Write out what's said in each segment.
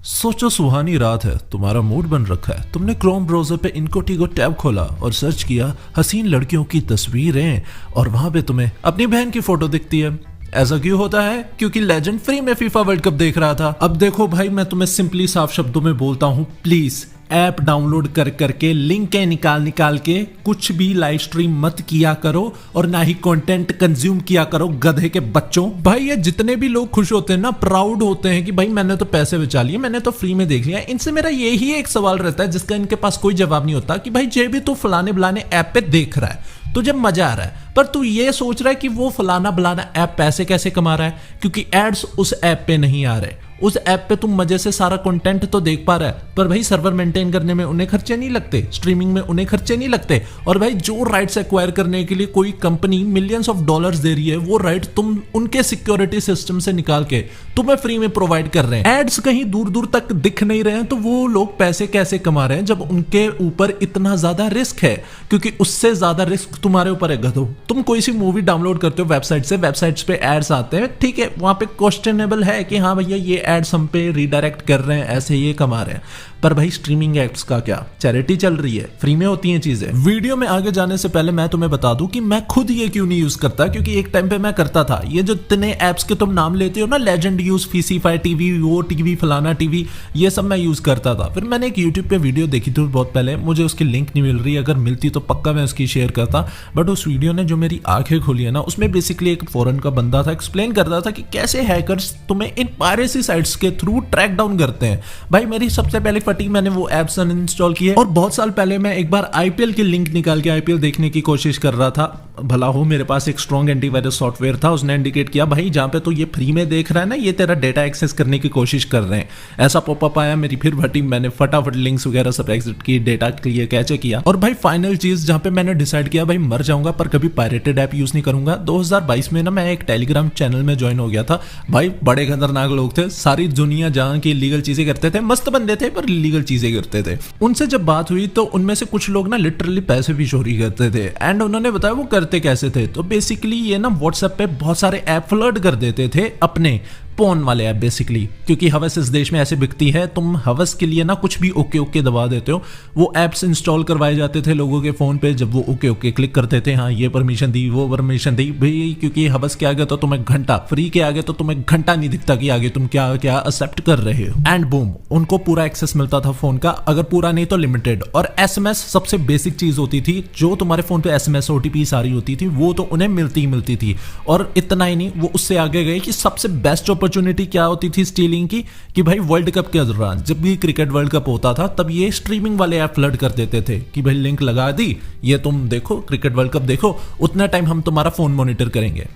सोचो सुहानी रात है, तुम्हारा मूड बन रखा है, तुमने क्रोम ब्राउजर पे इनकोटिगो टैब खोला और सर्च किया हसीन लड़कियों की तस्वीरें और वहां पे तुम्हें अपनी बहन की फोटो दिखती है। ऐसा क्यों होता है? क्योंकि लेजेंड फ्री में फीफा वर्ल्ड कप देख रहा था। अब देखो भाई, मैं तुम्हें सिंपली साफ शब्दों में बोलता हूँ, प्लीज ऐप डाउनलोड कर करके लिंकें निकाल के कुछ भी लाइव स्ट्रीम मत किया करो और ना ही कंटेंट कंज्यूम किया करो गधे के बच्चों। भाई ये जितने भी लोग खुश होते हैं ना, प्राउड होते हैं कि भाई मैंने तो पैसे बचा लिए, मैंने तो फ्री में देख लिया, इनसे मेरा यही एक सवाल रहता है जिसका इनके पास कोई जवाब नहीं होता कि भाई जे भी तू फलाने बुलाने ऐप पे देख रहा है, तुझे मजा आ रहा है, पर तू ये सोच रहा है कि वो फलाना बुलाना ऐप पैसे कैसे कमा रहा है, क्योंकि एड्स उस ऐप पे नहीं आ रहे। उस ऐप पे तुम मजे से सारा कंटेंट तो देख पा रहा है, पर भाई सर्वर मेंटेन करने में उन्हें खर्चे नहीं लगते, स्ट्रीमिंग में उन्हें खर्चे नहीं लगते। और भाई जो राइट्स एक्वायर करने के लिए कोई कंपनी मिलियंस ऑफ डॉलर्स दे रही है, वो राइट तुम उनके सिक्योरिटी सिस्टम से निकाल के तुम्हें फ्री में प्रोवाइड कर रहे हैं। एड्स कहीं दूर दूर तक दिख नहीं रहे हैं, तो वो लोग पैसे कैसे कमा रहे हैं जब उनके ऊपर इतना ज्यादा रिस्क है? क्योंकि उससे ज्यादा रिस्क तुम्हारे ऊपर है गधो। तुम कोई सी मूवी डाउनलोड करते हो वेबसाइट से, वेबसाइट्स पे एड्स आते हैं, ठीक है, वहां पे क्वेश्चनेबल है कि हाँ भैया ये एड्स हम पे रीडायरेक्ट कर रहे हैं, ऐसे ये कमा रहे हैं, पर भाई स्ट्रीमिंग एप्स का क्या? चैरिटी चल रही है, फ्री में होती हैं चीजें। वीडियो में आगे जाने से पहले मैं तुम्हें बता दूं कि मैं खुद ये क्यों नहीं यूज करता, क्योंकि एक टाइम पे मैं करता था। ये जो इतने एप्स के तुम नाम लेते हो ना, लेजेंड यूज, फीसीफाई टीवी, वो टीवी, फलाना टीवी, ये सब मैं यूज करता था। फिर मैंने एक यूट्यूब पे वीडियो देखी थी बहुत पहले, मुझे उसकी लिंक नहीं मिल रही, अगर मिलती तो पक्का मैं उसकी शेयर करता। बट उस वीडियो ने जो मेरी आंखें खोली है ना, उसमें बेसिकली एक फॉरेन का बंदा था, एक्सप्लेन करता था कि कैसे हैकर्स तुम्हें इन पायरेसी साइट्स के थ्रू ट्रैक डाउन करते हैं। भाई मेरी सबसे पहले फटी, मैंने वो एप्स अनइंस्टॉल किए, और बहुत साल पहले मैं एक बार आईपीएल की लिंक निकाल के आईपीएल देखने की कोशिश कर रहा था। भला हो मेरे पास एक स्ट्रॉन्ग एंटीवायरस सॉफ्टवेयर था, उसने इंडिकेट किया भाई जहां पे तो ये फ्री में देख रहा है ना, ये तेरा डेटा एक्सेस करने की कोशिश कर रहे हैं। ऐसा पॉपअप आया, मेरी फिर फटी, मैंने फटाफट लिंक्स वगैरह सब एग्जिट की, डेटा क्लियर कैचे किया, और भाई फाइनल चीज जहां पे मैंने डिसाइड किया भाई मर जाऊंगा पर कभी पायरेटेड ऐप यूज नहीं करूंगा। 2022 में ना मैं एक टेलीग्राम चैनल में ज्वाइन हो गया था। भाई बड़े खतरनाक लोग थे, सारी दुनिया जहां की लीगल चीजें करते थे, मस्त बंदे थे पर लीगल चीजें करते थे। उनसे जब बात हुई तो उनमें से कुछ लोग ना लिटरली पैसे भी चोरी करते थे, एंड उन्होंने बताया वो करते कैसे थे। तो बेसिकली ये ना व्हाट्सएप पे बहुत सारे ऐप फ्लर्ट कर देते थे अपने पोन वाले ऐप बेसिकली, क्योंकि हवस इस देश में ऐसे बिकती है, तुम हवस के लिए ना कुछ भी ओके ओके दबा देते हो। वो एप्स इंस्टॉल करवाए जाते थे लोगों के फोन पे, जब वो ओके ओके क्लिक करते थे, हाँ ये परमिशन दी, वो परमिशन दी, भाई क्योंकि हवस के आगे तो तुम्हें घंटा, फ्री के आगे तो तुम्हें घंटा नहीं दिखता कि आगे तुम क्या क्या एक्सेप्ट कर रहे हो। एंड बूम, उनको पूरा एक्सेस मिलता था फोन का, अगर पूरा नहीं तो लिमिटेड। और एसएमएस सबसे बेसिक चीज होती थी, जो तुम्हारे फोन पे एसएमएस ओटीपी सारी होती थी, वो तो उन्हें मिलती थी। और इतना ही नहीं, वो उससे आगे गए कि सबसे बेस्ट अपॉर्चुनिटी क्या होती थी स्टीलिंग की, कि भाई वर्ल्ड कप के दौरान जब भी क्रिकेट वर्ल्ड कप होता था, तब ये स्ट्रीमिंग वाले ऐप फ्लड कर देते थे कि भाई लिंक लगा दी, ये तुम देखो क्रिकेट वर्ल्ड कप देखो, उतना टाइम हम तुम्हारा फोन मॉनिटर करेंगे।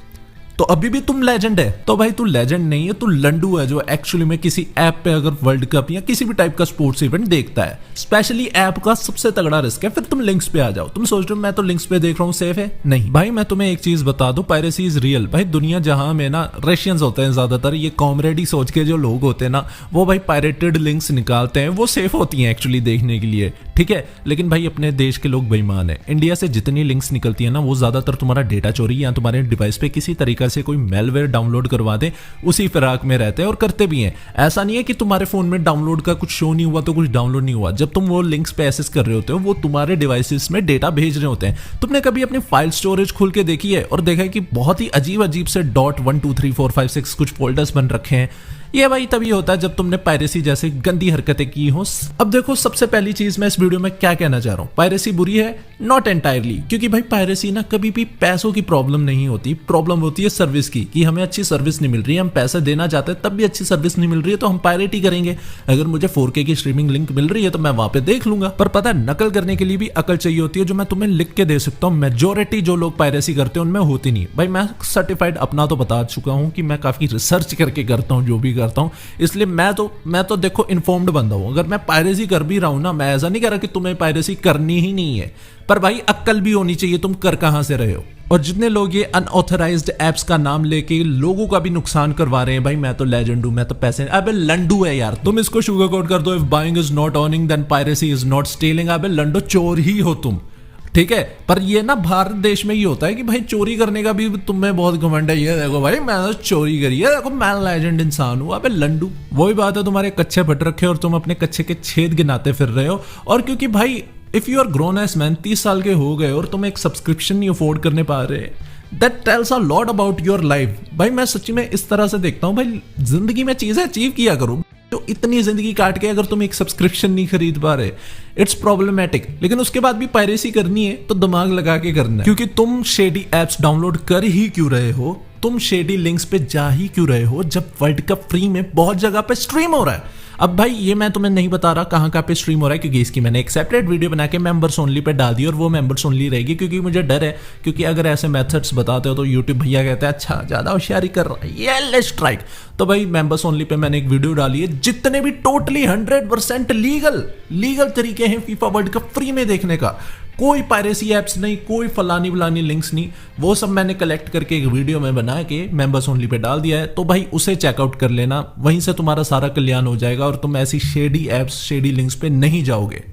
तो अभी भी तुम लेजेंड है? तो भाई तू लेजेंड नहीं है, तू लंडू है जो एक्चुअली में किसी ऐप पे अगर वर्ल्ड कप या किसी भी टाइप का स्पोर्ट्स इवेंट देखता है। स्पेशली ऐप का सबसे तगड़ा रिस्क है। फिर तुम लिंक्स पे आ जाओ, तुम सोच रहे हो मैं तो लिंक्स पे देख रहा हूँ, सेफ है? नहीं भाई, मैं तुम्हें एक चीज बता दूं, पायरेसी इज रियल। भाई दुनिया जहां में ना रशियंस होते हैं ज्यादातर, ये कॉमरेडी सोच के जो लोग होते हैं ना, वो भाई पायरेटेड लिंक्स निकालते हैं, वो सेफ होती हैं एक्चुअली देखने के लिए, ठीक है। लेकिन भाई अपने देश के लोग बेईमान है। इंडिया से जितनी लिंक्स निकलती है ना, वो ज्यादातर तुम्हारा डेटा चोरी या तुम्हारे डिवाइस पे किसी तरीके से कोई मेलवेयर डाउनलोड करवा दे, उसी फिराक में रहते हैं और करते भी हैं। ऐसा नहीं है कि तुम्हारे फोन में डाउनलोड का कुछ शो नहीं हुआ तो कुछ डाउनलोड नहीं हुआ। जब तुम वो लिंक्स पे एक्सेस कर रहे होते हो, वो तुम्हारे डिवाइसेस में डेटा भेज रहे होते हैं। तुमने कभी अपनी फाइल स्टोरेज खोल के देखी है और देखा है कि बहुत ही अजीब अजीब से .1 2 3 4 5 6 कुछ फोल्डर्स बन रखे हैं? ये भाई तभी होता है जब तुमने पायरेसी जैसे गंदी हरकतें की हो। अब देखो, सबसे पहली चीज मैं इस वीडियो में क्या कहना चाह रहा हूँ, पायरेसी बुरी है? नॉट एंटायरली, क्योंकि भाई पायरेसी ना कभी भी पैसों की प्रॉब्लम नहीं होती, प्रॉब्लम होती है सर्विस की, कि हमें अच्छी सर्विस नहीं मिल रही है, हम पैसे देना चाहते हैं तब भी अच्छी सर्विस नहीं मिल रही है, तो हम पायरेट ही करेंगे। अगर मुझे 4K की स्ट्रीमिंग लिंक मिल रही है तो मैं वहां पे देख लूंगा। पर पता है, नकल करने के लिए भी अकल चाहिए होती है, जो मैं तुम्हें लिख के दे सकता हूँ। मेजोरिटी जो लोग पायरेसी करते हैं उनमें होती नहीं। भाई मैं सर्टिफाइड अपना तो बता चुका हूँ कि मैं काफी रिसर्च करके करता हूँ जो भी करता हूँ, इसलिए मैं तो देखो इन्फॉर्म्ड बंदा हूं। अगर मैं पायरेसी कर भी रहा हूं ना, मैं ऐसा नहीं कह रहा कि तुम्हें पायरेसी करनी ही नहीं है, पर भाई अक्ल भी होनी चाहिए, तुम कर कहां से रहे हो। और जितने लोग ये अनऑथराइज्ड एप्स का नाम लेके लोगों का भी नुकसान करवा रहे हैं, भाई मैं तो लेजेंड हूं, मैं तो पैसे, अबे लंडू है यार, तुम इसको शुगर कोट कर दो। If buying is not earning then piracy is not stealing. अबे लंडो, चोर ही हो तुम। ठीक है, पर ये ना भारत देश में ये होता है कि भाई चोरी करने का भी तुम्हें बहुत घमंड है, ये देखो भाई मैंने तो चोरी करी है, देखो मैं लेजेंड इंसान हूँ। अबे लंडू, वही बात है, तुम्हारे कच्चे फट रखे और तुम अपने कच्चे के छेद गिनाते फिर रहे हो। और क्योंकि भाई if you are grown as man, 30 साल के हो गए और तुम एक सब्सक्रिप्शन नहीं अफोर्ड करने पा रहे, that tells a lot about your life. भाई मैं सच्ची में इस तरह से देखता हूँ, भाई जिंदगी में चीजें अचीव किया करो। तो इतनी जिंदगी काट के अगर तुम एक सब्सक्रिप्शन नहीं खरीद पा रहे, इट्स प्रॉब्लमेटिक। लेकिन उसके बाद भी पायरेसी करनी है तो दिमाग लगा के करना है, क्योंकि तुम शेडी एप्स डाउनलोड कर ही क्यों रहे हो, तुम शेडी लिंक्स पे जा ही क्यों रहे हो, जब वर्ल्ड कप फ्री में बहुत जगह पे स्ट्रीम हो रहा है। अब भाई ये मैं तुम्हें नहीं बता रहा कहाँ पे स्ट्रीम हो रहा है, क्योंकि इसकी मैंने एक सेपरेट वीडियो बना के मेंबर्स ओनली पे डाल दी, और वो मेंबर्स ओनली रहेगी, क्योंकि मुझे डर है, क्योंकि अगर ऐसे मेथड्स बताते हो तो यूट्यूब भैया कहते हैं अच्छा ज्यादा होशियारी कर रहा है, ये लेट्स स्ट्राइक। तो भाई मेंबर्स ओनली पे मैंने एक वीडियो डाली है, जितने भी टोटली 100% लीगल तरीके हैं फीफा वर्ल्ड कप फ्री में देखने का, कोई पायरेसी एप्स नहीं, कोई फलानी फलानी लिंक्स नहीं, वो सब मैंने कलेक्ट करके एक वीडियो में बना के मेंबर्स ओनली पे डाल दिया है। तो भाई उसे चेकआउट कर लेना, वहीं से तुम्हारा सारा कल्याण हो जाएगा और तुम ऐसी शेडी एप्स शेडी लिंक्स पे नहीं जाओगे।